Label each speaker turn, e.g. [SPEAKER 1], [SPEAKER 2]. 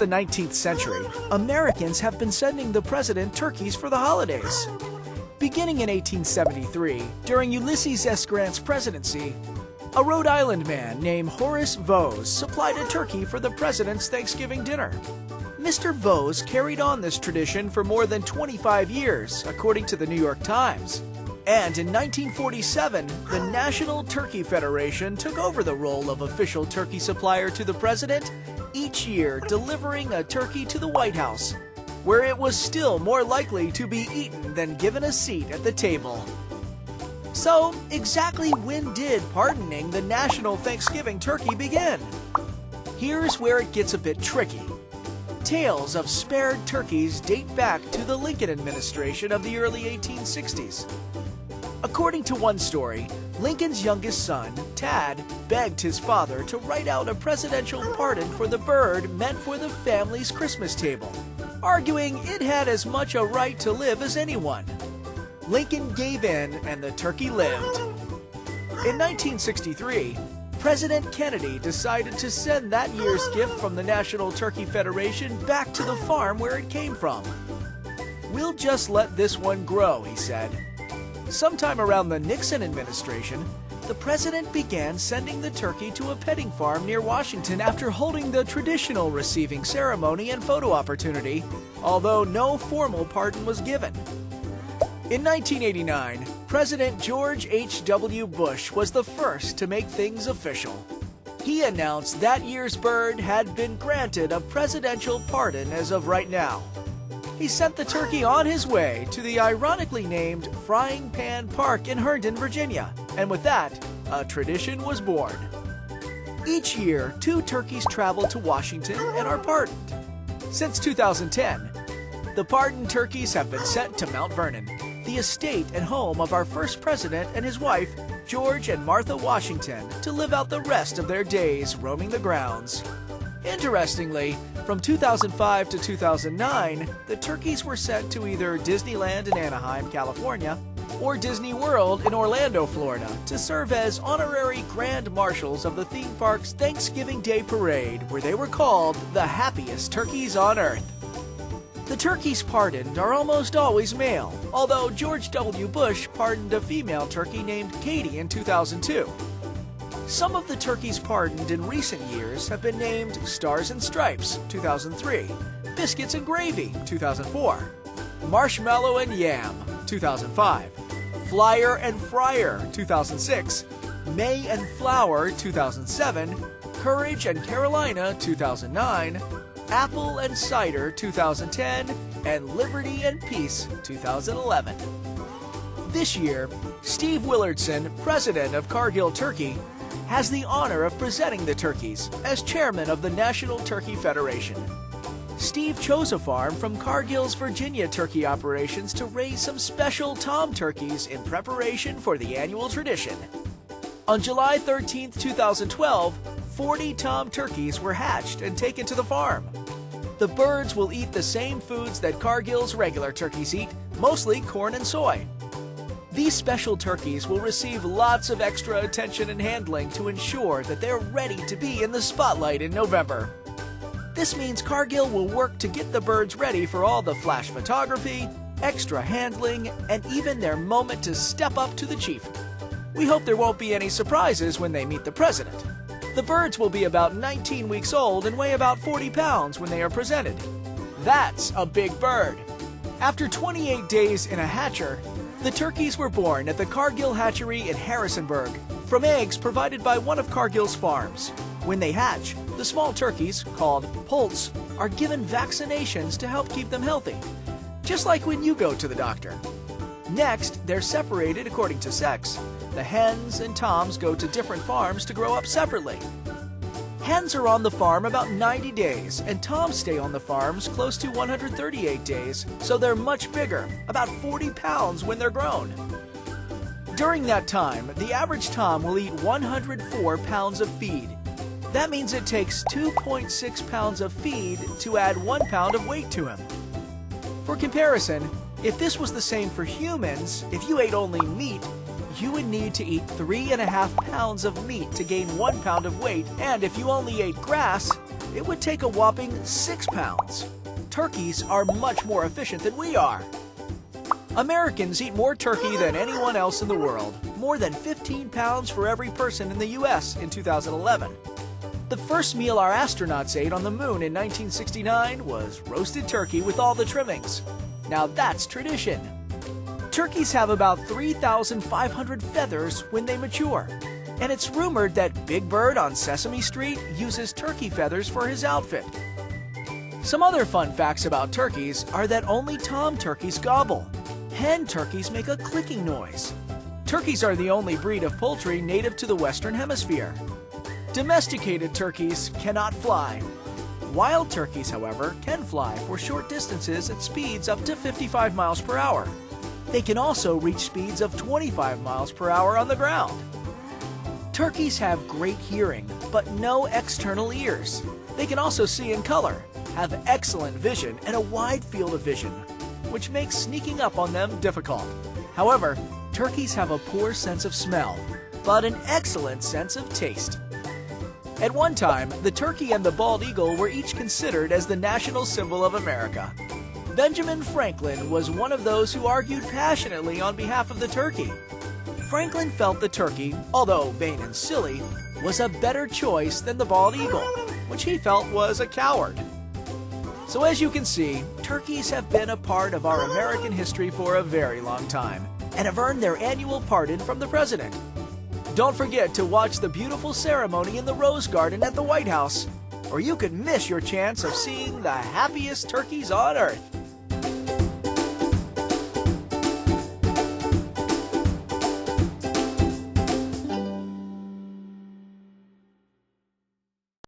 [SPEAKER 1] the 19th century, Americans have been sending the president turkeys for the holidays. Beginning in 1873, during Ulysses S. Grant's presidency, a Rhode Island man named Horace Vose supplied a turkey for the president's Thanksgiving dinner. Mr. Vose carried on this tradition for more than 25 years, according to the New York Times. And in 1947, the National Turkey Federation took over the role of official turkey supplier to the president, each year delivering a turkey to the White House, where it was still more likely to be eaten than given a seat at the table. So, exactly when did pardoning the national Thanksgiving turkey begin? Here's where it gets a bit tricky. Tales of spared turkeys date back to the Lincoln administration of the early 1860s. According to one story, Lincoln's youngest son, Tad, begged his father to write out a presidential pardon for the bird meant for the family's Christmas table, arguing it had as much a right to live as anyone. Lincoln gave in and the turkey lived. In 1963, President Kennedy decided to send that year's gift from the National Turkey Federation back to the farm where it came from. "We'll just let this one grow," he said. Sometime around the Nixon administration, the president began sending the turkey to a petting farm near Washington after holding the traditional receiving ceremony and photo opportunity, although no formal pardon was given. In 1989, President George H.W. Bush was the first to make things official. He announced that year's bird had been granted a presidential pardon as of right now. He sent the turkey on his way to the ironically named Frying Pan Park in Herndon, Virginia, and with that, a tradition was born. Each year, 2 turkeys travel to Washington and are pardoned. Since 2010, the pardoned turkeys have been sent to Mount Vernon, the estate and home of our first president and his wife, George and Martha Washington, to live out the rest of their days roaming the grounds. Interestingly, from 2005 to 2009, the turkeys were sent to either Disneyland in Anaheim, California, or Disney World in Orlando, Florida, to serve as honorary grand marshals of the theme park's Thanksgiving Day Parade, where they were called the happiest turkeys on Earth. The turkeys pardoned are almost always male, although George W. Bush pardoned a female turkey named Katie in 2002. Some of the turkeys pardoned in recent years have been named Stars and Stripes, 2003, Biscuits and Gravy, 2004, Marshmallow and Yam, 2005, Flyer and Fryer, 2006, May and Flower, 2007, Courage and Carolina, 2009, Apple and Cider, 2010, and Liberty and Peace, 2011. This year, Steve Willardson, president of Cargill Turkey, has the honor of presenting the turkeys as chairman of the National Turkey Federation. Steve chose a farm from Cargill's Virginia turkey operations to raise some special tom turkeys in preparation for the annual tradition. On July 13, 2012, 40 tom turkeys were hatched and taken to the farm. The birds will eat the same foods that Cargill's regular turkeys eat, mostly corn and soy. These special turkeys will receive lots of extra attention and handling to ensure that they're ready to be in the spotlight in November. This means Cargill will work to get the birds ready for all the flash photography, extra handling, and even their moment to step up to the chief. We hope there won't be any surprises when they meet the president. The birds will be about 19 weeks old and weigh about 40 pounds when they are presented. That's a big bird. After 28 days in a hatcher, the turkeys were born at the Cargill Hatchery in Harrisonburg from eggs provided by one of Cargill's farms. When they hatch, the small turkeys, called poults, are given vaccinations to help keep them healthy, just like when you go to the doctor. Next, they're separated according to sex. The hens and toms go to different farms to grow up separately. Hens are on the farm about 90 days, and toms stay on the farms close to 138 days, so they're much bigger, about 40 pounds when they're grown. During that time, the average tom will eat 104 pounds of feed. That means it takes 2.6 pounds of feed to add 1 pound of weight to him. For comparison, if this was the same for humans, if you ate only meat, you would need to eat 3.5 pounds of meat to gain 1 pound of weight, and if you only ate grass, it would take a whopping 6 pounds. Turkeys are much more efficient than we are. Americans eat more turkey than anyone else in the world, more than 15 pounds for every person in the US in 2011. The first meal our astronauts ate on the moon in 1969 was roasted turkey with all the trimmings. Now that's tradition. Turkeys have about 3,500 feathers when they mature, and it's rumored that Big Bird on Sesame Street uses turkey feathers for his outfit. Some other fun facts about turkeys are that only tom turkeys gobble. Hen turkeys make a clicking noise. Turkeys are the only breed of poultry native to the Western Hemisphere. Domesticated turkeys cannot fly. Wild turkeys, however, can fly for short distances at speeds up to 55 miles per hour. They can also reach speeds of 25 miles per hour on the ground. Turkeys have great hearing, but no external ears. They can also see in color, have excellent vision, and a wide field of vision, which makes sneaking up on them difficult. However, turkeys have a poor sense of smell, but an excellent sense of taste. At one time, the turkey and the bald eagle were each considered as the national symbol of America. Benjamin Franklin was one of those who argued passionately on behalf of the turkey. Franklin felt the turkey, although vain and silly, was a better choice than the bald eagle, which he felt was a coward. So as you can see, turkeys have been a part of our American history for a very long time and have earned their annual pardon from the president. Don't forget to watch the beautiful ceremony in the Rose Garden at the White House, or you could miss your chance of seeing the happiest turkeys on Earth.